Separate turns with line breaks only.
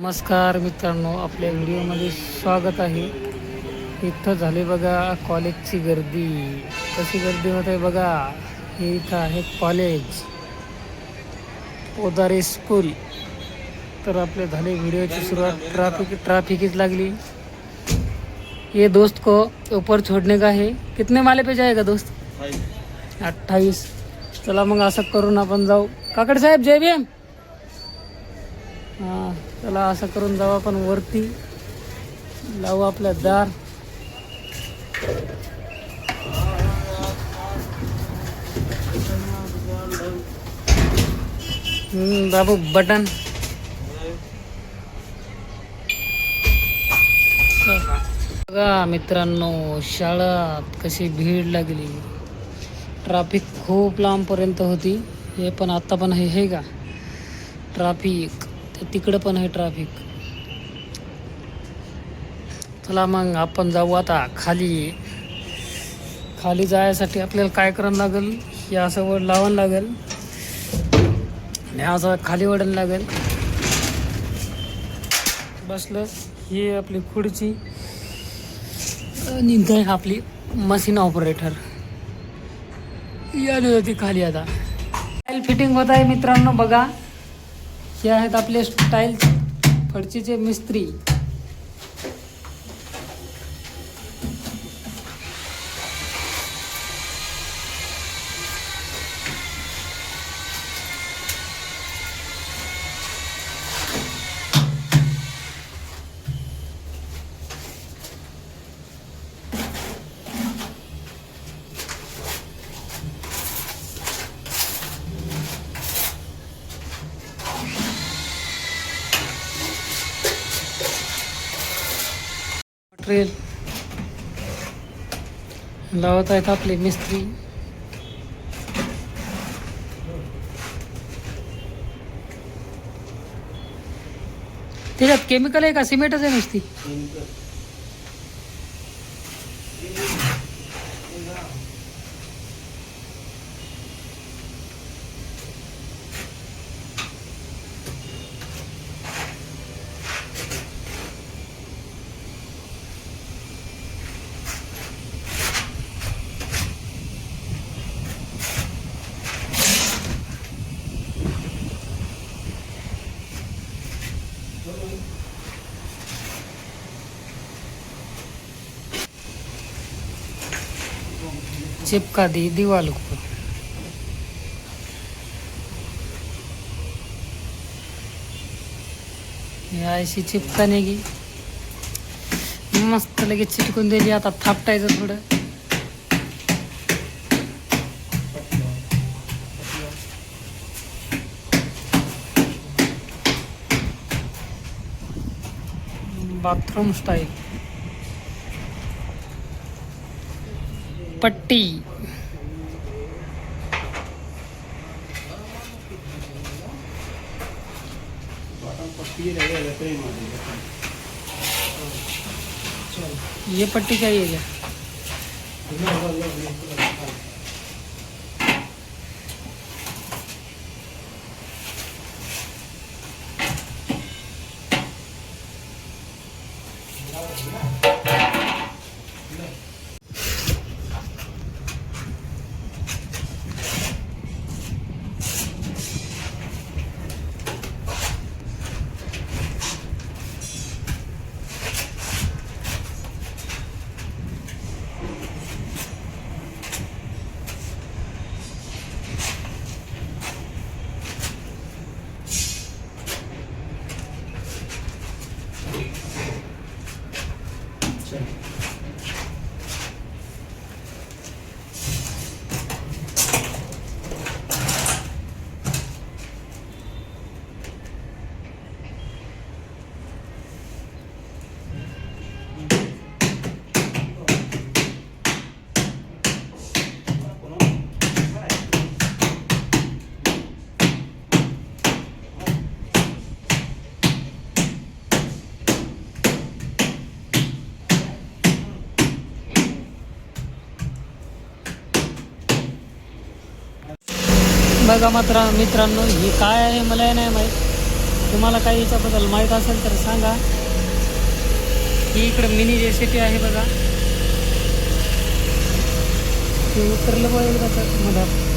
नमस्कार मित्रांनो, आपल्या व्हिडिओमध्ये स्वागत आहे. इथं झाली बघा कॉलेजची गर्दी. कशी गर्दी होत आहे बघा. हे इथं आहे कॉलेज, पोदारे स्कूल. तर आपले झाले व्हिडिओची सुरुवात. ट्रैफिक लागली. ये दोस्त को ऊपर छोड़ने का है. कितने माले पे जाएगा दोस्त? 28. चला मग असं करून आपण जाऊ. काकड साहेब जय भीम. हां, चला असं करून जाऊ आपण वरती. लावू आपल्या दार. बाबू बटन. बघा मित्रांनो, शाळेत कशी भीड लागली. ट्रॅफिक खूप लांबपर्यंत होती. हे पण आत्ता पण आहे का ट्रॅफिक. तिकडं पण आहे ट्रॅफिक. चला मग आपण जाऊ आता खाली. खाली जायसाठी आपल्याला काय करावं लागेल, हे असं वड लावावं लागेल आणि असं खाली वडायला लागेल. बसलं. ही आपली खुर्ची आणि काय आपली मशीन ऑपरेटर याने होती खाली. आता टाईल फिटिंग होत आहे मित्रांनो. बघा, हे आहेत आपले टाईल फरचीचे मिस्त्री. मटेरियल लावत आहेत आपले मिस्त्री. त्याच्यात केमिकल आहे का सिमेंटच आहे नुसती? चिपका दी दीवार को. अशी चिपकाने की मस्त लगेच चिटकून दिली. आता थापटायचं थोडं. बाथरूम स्टाईल पट्टी. ये पट्टी चाहिए क्या? बघा मित्रांनो, हे काय आहे मला नाही माहीत. तुम्हाला काही याच्याबद्दल माहीत असेल तर सांगा. ही इकडे मिनी JCB आहे बघा. ते उतरलं बघा एकदा मधात.